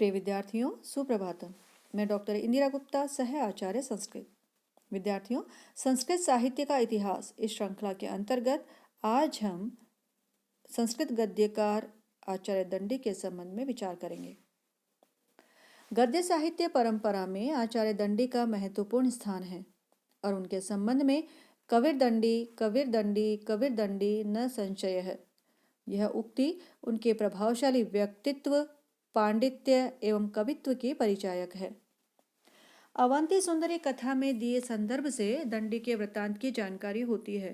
प्रिय विद्यार्थियों, सुप्रभातम। मैं डॉक्टर इंदिरा गुप्ता, सह आचार्य संस्कृत। विद्यार्थियों, संस्कृत साहित्य का इतिहास इस श्रृंखला के अंतर्गत आज हम संस्कृत गद्यकार आचार्य दंडी के संबंध में विचार करेंगे। गद्य साहित्य परंपरा में आचार्य दंडी का महत्वपूर्ण स्थान है और उनके संबंध में कविर दंडी कविर दंडी कविर दंडी न संशय है। यह उक्ति उनके प्रभावशाली व्यक्तित्व, पांडित्य एवं कवित्व की परिचायक है। अवंती सुंदरी कथा में दिए संदर्भ से दंडी के वृत्तांत की जानकारी होती है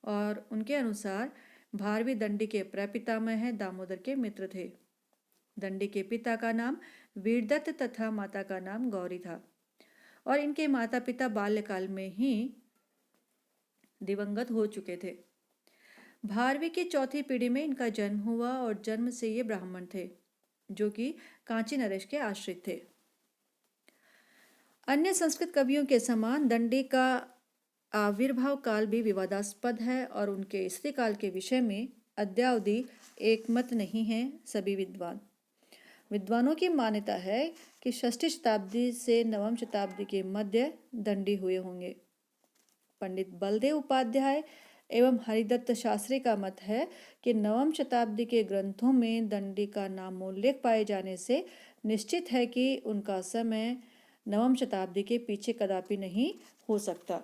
और उनके अनुसार भारवी दंडी के प्रपितामह दामोदर के मित्र थे। दंडी के पिता का नाम वीरदत्त तथा माता का नाम गौरी था और इनके माता पिता बाल्यकाल में ही दिवंगत हो चुके थे। भारवी की चौथी पीढ़ी में इनका जन्म हुआ और जन्म से ये ब्राह्मण थे जो कि कांची नरेश के आश्रित थे। अन्य संस्कृत कवियों के समान दंडी का आविर्भाव काल भी विवादास्पद है और उनके स्त्री काल के विषय में अद्यावधि एक मत नहीं है। सभी विद्वानों की मान्यता है कि 6वीं शताब्दी से 9वीं शताब्दी के मध्य दंडी हुए होंगे। पंडित बलदेव उपाध्याय एवं हरिदत्त शास्त्री का मत है कि 9वीं शताब्दी के ग्रंथों में दंडी का नामोल्लेख पाए जाने से निश्चित है कि उनका समय 9वीं शताब्दी के पीछे कदापि नहीं हो सकता।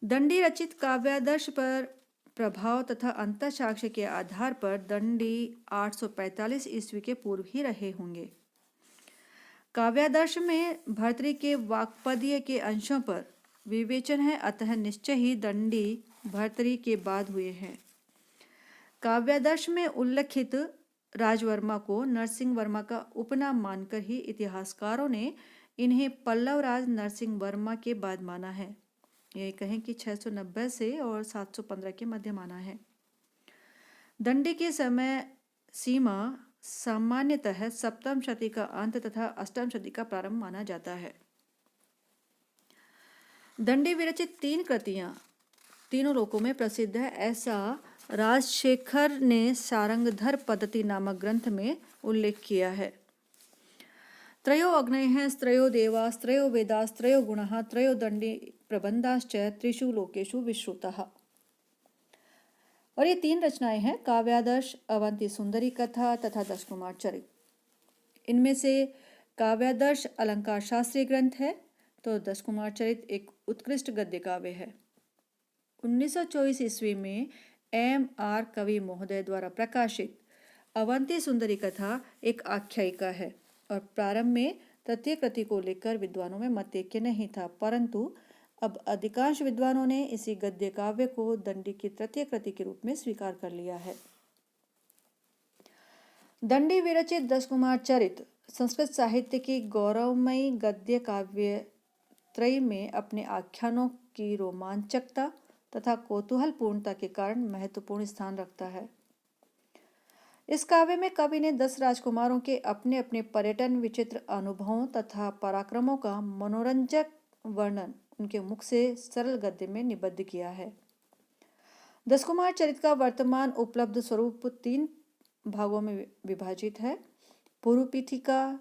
दंडी रचित काव्यादर्श पर प्रभाव तथा अंतःसाक्ष्य के आधार पर दंडी 845 ईस्वी के पूर्व ही रहे होंगे। काव्यादर्श में भर्तृ के वाक्पदीय के अंशों पर विवेचन है, अतः निश्चय ही दंडी भर्तृ के बाद हुए हैं। काव्यादर्श में उल्लिखित राजवर्मा को नरसिंह वर्मा का उपनाम मानकर ही इतिहासकारों ने इन्हें पल्लव राज नरसिंह वर्मा के बाद माना है। ये कहें कि 690 से और 715 के मध्य माना है। दंडी की समय सीमा सामान्यतः 7वीं शती का अंत तथा 8वीं शती का प्रारंभ माना जाता है। दंडी विरचित 3 कृतियां तीनों लोकों में प्रसिद्ध है, ऐसा राजशेखर ने सारंगधर पद्धति नामक ग्रंथ में उल्लेख किया है। त्रयो अग्नयः त्रयो देवाः त्रयो वेदाः त्रयो गुणाः त्रयो दंडी प्रबंधाश्च त्रिषु लोकेषु विश्रुतः। और ये 3 रचनाएं हैं काव्यादर्श, अवंती सुंदरी कथा तथा 10 कुमार चरित। इनमें से काव्यादर्श अलंकार शास्त्रीय ग्रंथ है तो 10 कुमार चरित एक उत्कृष्ट गद्य काव्य है। 1924 ईस्वी में M.R. कवि महोदय द्वारा प्रकाशित अवंती सुंदरी कथा एक आख्यायिका है और प्रारंभ में तृतीय कृति को लेकर विद्वानों में मत ऐक्य नहीं था, परंतु अब अधिकांश विद्वानों ने इसी गद्य काव्य को दंडी की तृतीय कृति के रूप में स्वीकार कर लिया है। दंडी विरचित 10 कुमार चरित संस्कृत साहित्य की गौरवमयी गद्य काव्य त्रय में अपने आख्यानों की रोमांचकता तथा कौतूहलपूर्णता के कारण महत्वपूर्ण स्थान रखता है। इस काव्य में कवि ने 10 राजकुमारों के अपने अपने पर्यटन विचित्र अनुभवों तथा पराक्रमों का मनोरंजक वर्णन उनके मुख से सरल गद्य में निबद्ध किया है। 10 कुमार चरित का वर्तमान उपलब्ध स्वरूप 3 भागों में विभाजित है: पूर्व पीठिका,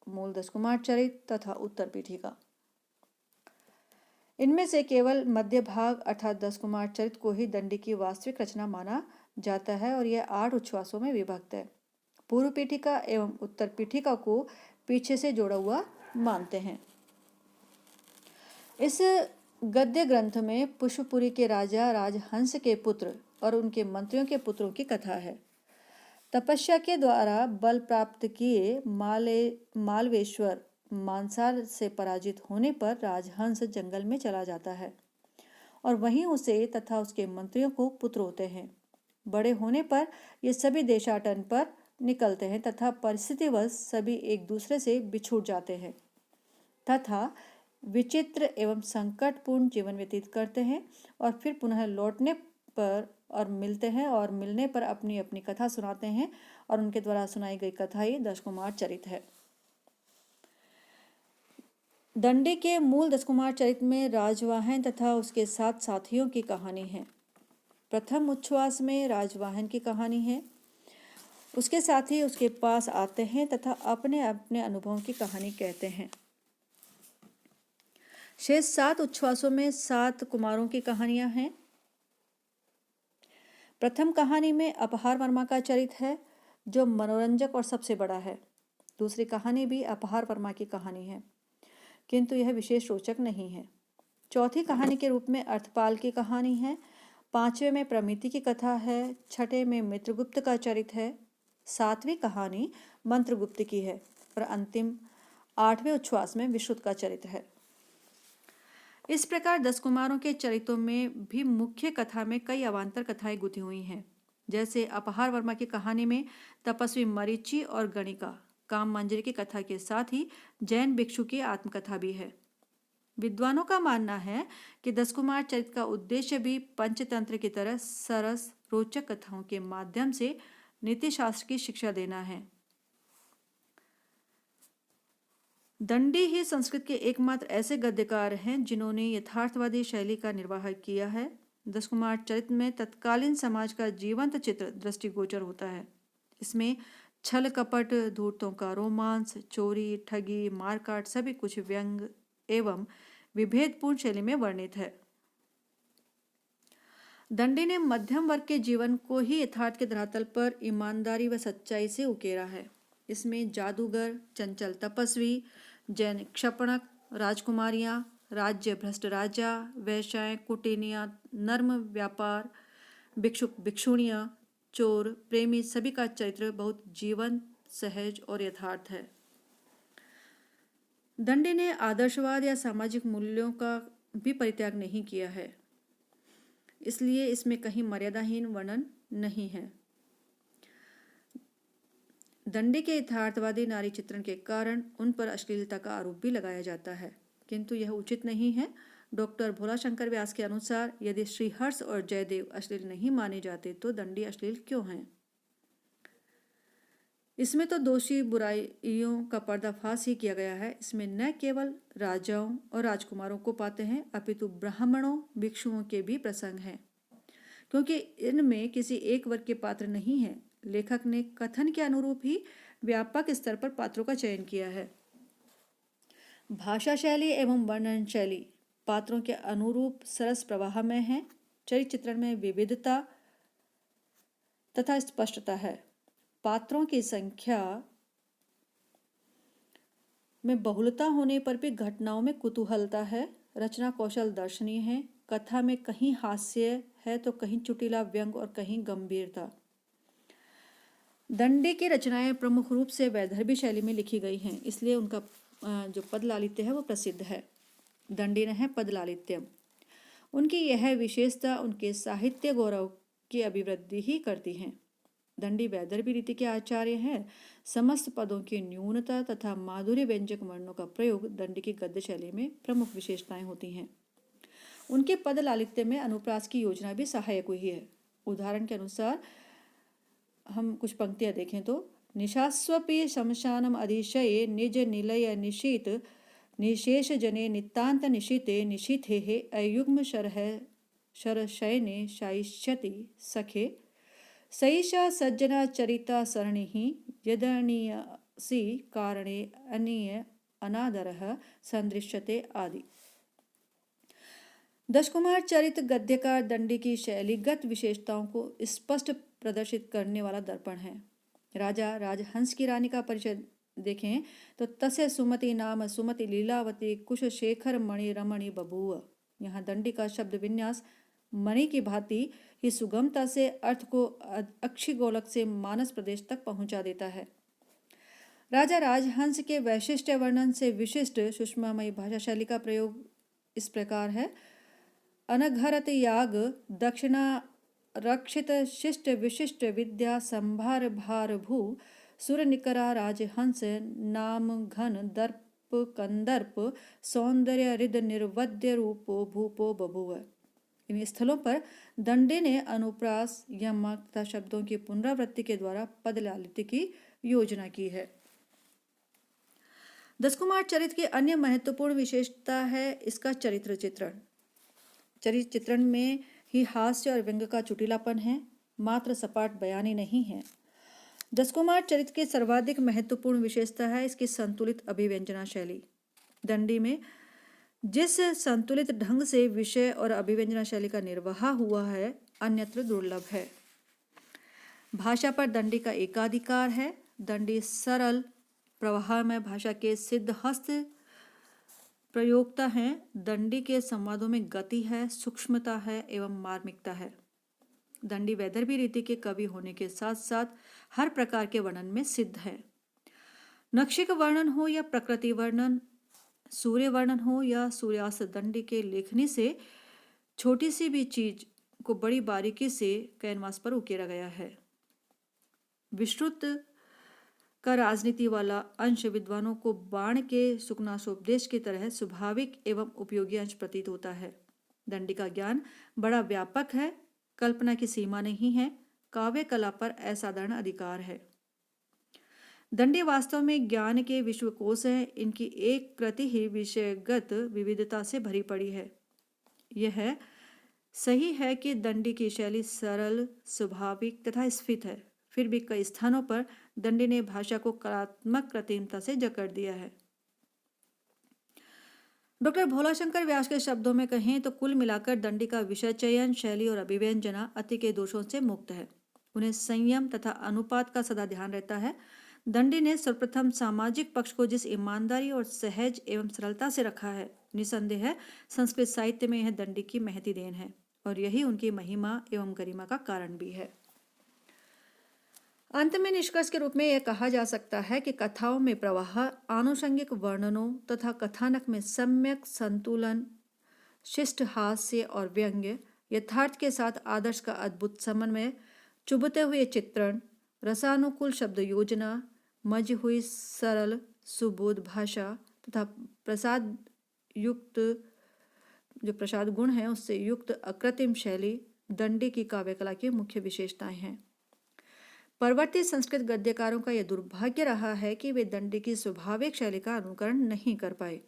मूल 10 कुमार चरित तथा उत्तर पीठिका। इनमें से केवल मध्य भाग अर्थात 10 कुमार चरित को ही दंडी की वास्तविक रचना माना जाता है और यह 8 उच्छ्वासों में विभक्त है। पूर्व पीठिका एवं उत्तर पीठिका को पीछे से जोड़ा हुआ मानते हैं। इस गद्य ग्रंथ में पुष्पपुरी के राजा राजहंस के पुत्र और उनके मंत्रियों के पुत्रों की कथा है। तपस्या के द्वारा बल प्राप्त किए मालवेश्वर मानसार से पराजित होने पर राजहंस जंगल में चला जाता है और वहीं उसे तथा उसके मंत्रियों को पुत्र होते हैं। बड़े होने पर ये सभी देशाटन पर निकलते हैं तथा परिस्थितिवश सभी एक दूसरे से बिछुड़ जाते हैं तथा विचित्र एवं संकटपूर्ण जीवन व्यतीत करते हैं और फिर पुनः लौटने पर और मिलते हैं और मिलने पर अपनी अपनी कथा सुनाते हैं और उनके द्वारा सुनाई गई कथा ही 10 कुमार चरित है। दंडी के मूल 10 कुमार चरित में राजवाहन तथा उसके 7 साथियों की कहानी है। प्रथम उच्छ्वास में राजवाहन की कहानी है। उसके साथी उसके पास आते हैं तथा अपने अपने अनुभवों की कहानी कहते हैं। शेष 7 उच्छ्वासों में 7 कुमारों की कहानियां हैं। प्रथम कहानी में अपहार वर्मा का चरित्र है, जो मनोरंजक और सबसे बड़ा है। दूसरी कहानी भी अपहार वर्मा की कहानी है, किंतु यह विशेष रोचक नहीं है। चौथी कहानी के रूप में अर्थपाल की कहानी है। पांचवें में प्रमिति की कथा है। छठे में मित्रगुप्त का चरित्र है। सातवीं कहानी मंत्रगुप्त की है और अंतिम 8वें उच्छ्वास में विश्रुत का चरित्र है। इस प्रकार 10 कुमारों के चरित्रों में भी मुख्य कथा में कई अवान्तर कथाएं गुथी हुई हैं। जैसे अपहार वर्मा की कहानी में तपस्वी मरीचि और गणिका काम मंजरी की कथा के साथ ही जैन भिक्षु की आत्मकथा भी है। विद्वानों का मानना है कि 10 कुमार चरित्र का उद्देश्य भी पंचतंत्र की तरह सरस रोचक कथाओं के माध्यम से नीति शास्त्र की शिक्षा देना है। दंडी ही संस्कृत के एकमात्र ऐसे गद्यकार हैं जिन्होंने यथार्थवादी शैली का निर्वाह किया है। 10 कुमार चरित्र में तत्कालीन समाज का जीवंत चित्र दृष्टिगोचर होता है। इसमें छल कपट, धूर्तों का रोमांस, चोरी, ठगी, मारकाट सभी कुछ व्यंग एवं विभेदपूर्ण शैली में वर्णित है। दंडी ने मध्यम वर्ग के जीवन को ही यथार्थ के धरातल पर ईमानदारी व सच्चाई से उकेरा है। इसमें जादूगर, चंचल तपस्वी, जैन क्षपणक, राजकुमारियां, राज्य भ्रष्ट राजा, वैश्याएं, कुटिनियां, नर्म व्यापार, भिक्षुक भिक्षुणियां, चोर, प्रेमी सभी का चरित्र बहुत जीवंत, सहज और यथार्थ है। दंडी ने आदर्शवाद या सामाजिक मूल्यों का भी परित्याग नहीं किया है, इसलिए इसमें कहीं मर्यादाहीन वर्णन नहीं है। दंडी के यथार्थवादी नारी चित्रण के कारण उन पर अश्लीलता का आरोप भी लगाया जाता है, किंतु यह उचित नहीं है। डॉक्टर भोलाशंकर व्यास के अनुसार यदि श्रीहर्ष और जयदेव अश्लील नहीं माने जाते तो दंडी अश्लील क्यों हैं? इसमें तो दोषी बुराइयों का पर्दाफाश ही किया गया है। इसमें न केवल राजाओं और राजकुमारों को पाते हैं, अपितु ब्राह्मणों, भिक्षुओं के भी प्रसंग हैं, क्योंकि इनमें किसी एक वर्ग के पात्र नहीं हैं। लेखक ने कथन के अनुरूप ही व्यापक स्तर पर पात्रों का चयन किया है। भाषा शैली एवं वर्णन शैली पात्रों के अनुरूप सरस प्रवाह में है। चरित्र चित्रण में विविधता तथा स्पष्टता है। पात्रों की संख्या में बहुलता होने पर भी घटनाओं में कुतूहलता है। रचना कौशल दर्शनीय है। कथा में कहीं हास्य है तो कहीं चुटिला व्यंग और कहीं गंभीरता। दंडी की रचनाएं प्रमुख रूप से वैदर्भी शैली में लिखी गई हैं, इसलिए उनका जो पद लालित्य है वो प्रसिद्ध है। दंडी ने है पद लालित्यम। उनकी यह विशेषता उनके साहित्य गौरव की अभिवृद्धि ही करती हैं। दंडी वैदर्भी रीति के आचार्य हैं। समस्त पदों की न्यूनता तथा माधुर्य व्यंजक वर्णों का प्रयोग दंडी की गद्य शैली में प्रमुख विशेषताएं होती हैं। उनके पद लालित्य में अनुप्रास की योजना भी सहायक हुई है। उदाहरण के अनुसार हम कुछ पंक्तियां देखें तो निशास्वपि शमशानम अधिशये निज निलय निशीत निशेष जने नितांत निशीते निशीथे अयुग्म शरशयने शायिष्यति सखे सईशा सज्जना चरिता सरणि यदनीयसी कारणे अनीय अनादरः संदृश्यते आदि। 10 कुमार चरित्र गद्यकार दंडी की शैलीगत विशेषताओं को स्पष्ट प्रदर्शित करने वाला दर्पण है। राजा राजहंस की रानी का परिचय देखें तो तस्य सुमति नाम सुमति लीलावती कुश शेखर मणि रमणी बभूव। यहाँ दंडी का शब्द विन्यास मणि की भांति ही सुगमता से अर्थ को अक्षी गोलक से मानस प्रदेश तक पहुंचा देता है। राजा राजहंस के वैशिष्ट्य वर्णन से विशिष्ट सुषमामयी भाषा शैली का प्रयोग इस प्रकार है। अनघरत याग दक्षिणा रक्षित शिष्ट विशिष्ट विद्या संभार भार भू सुर निकरा राजहंस नाम घन दर्प कंदर्प सौंदर्य हृद निर्वद्य रूपो भूपो बभुव। इन स्थलों पर दंडी ने अनुप्रास यमक तथा शब्दों की पुनरावृत्ति के द्वारा पद लालित्य की योजना की है। 10 कुमार चरित्र की अन्य महत्वपूर्ण विशेषता है इसका चरित्र चित्रण। चरित्र चित्रण में ही हास्य और व्यंग का चुटिलापन है, मात्र सपाट बयानी नहीं है। जसकुमार चरित्र की सर्वाधिक महत्वपूर्ण विशेषता है इसकी संतुलित अभिव्यंजना शैली। दंडी में जिस संतुलित ढंग से विषय और अभिव्यंजना शैली का निर्वाह हुआ है अन्यत्र दुर्लभ है। भाषा पर दंडी का एकाधिकार है। दंडी सरल प्रवाहमय भाषा के सिद्धहस्त प्रयोक्ता हैं। दंडी के संवादों में गति है, सूक्ष्मता है एवं मार्मिकता है। दंडी वैदर्भी रीति के कवि होने के साथ साथ हर प्रकार के वर्णन में सिद्ध है। नक्शे का वर्णन हो या प्रकृति वर्णन, सूर्य वर्णन हो या सूर्यास्त, दंडी के लेखनी से छोटी सी भी चीज को बड़ी बारीकी से कैनवास पर उकेरा गया है। विस्तृत का राजनीति वाला अंश विद्वानों को बाण के सुकनासोपदेश की तरह स्वाभाविक एवं उपयोगी अंश प्रतीत होता है। दंडी का ज्ञान बड़ा व्यापक है, कल्पना की सीमा नहीं है, काव्य कला पर असाधारण अधिकार है। दंडी वास्तव में ज्ञान के विश्वकोश है। इनकी एक कृति ही विषयगत विविधता से भरी पड़ी है। यह सही है कि दंडी की शैली सरल, स्वाभाविक तथा स्फीत है, फिर भी कई स्थानों पर दंडी ने भाषा को कलात्मक कृत्रिमता से जकड़ दिया है। डॉक्टर भोलाशंकर व्यास के शब्दों में कहें तो कुल मिलाकर दंडी का विषय चयन, शैली और अभिव्यंजना अति के दोषों से मुक्त है। उन्हें संयम तथा अनुपात का सदा ध्यान रहता है। दंडी ने सर्वप्रथम सामाजिक पक्ष को जिस ईमानदारी और सहज एवं सरलता से रखा है, निसंदेह है संस्कृत साहित्य में यह दंडी की महती देन है और यही उनकी महिमा एवं गरिमा का कारण भी है। अंत में निष्कर्ष के रूप में यह कहा जा सकता है कि कथाओं में प्रवाह, आनुषंगिक वर्णनों तथा कथानक में सम्यक संतुलन, शिष्ट हास्य और व्यंग्य, यथार्थ के साथ आदर्श का अद्भुत समन्वय, चुभते हुए चित्रण, रसानुकूल शब्द योजना, मजी हुई सरल सुबोध भाषा तथा प्रसाद युक्त जो प्रसाद गुण है उससे युक्त अकृत्रिम शैली दंडी की काव्यकला की मुख्य विशेषताएं हैं। परवर्ती संस्कृत गद्यकारों का यह दुर्भाग्य रहा है कि वे दंडी की स्वाभाविक शैली का अनुकरण नहीं कर पाए।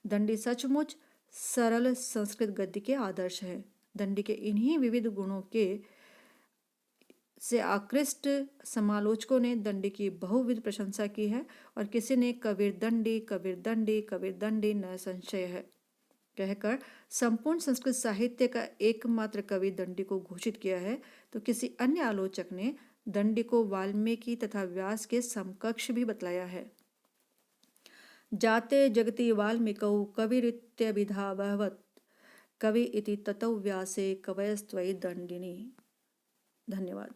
दंडी सचमुच सरल संस्कृत गद्य के आदर्श है। दंडी के इन्हीं विविध गुणों के से आकृष्ट समालोचकों ने दंडी की बहुविध प्रशंसा की है और किसी ने कबीर दंडी, कबीर दंडी, कबीर दंडी न संशय है कहकर संपूर्ण संस्कृत साहित्य का एकमात्र कवि दंडी को घोषित किया है, तो किसी अन्य आलोचक ने दंडी को वाल्मीकि तथा व्यास के समकक्ष भी बतलाया है। जाते जगति वाल्मीकौ कविरित्यभिधावहवत् कवि इति ततौ व्यासे कवयस्त्वयि दंडिनी। धन्यवाद।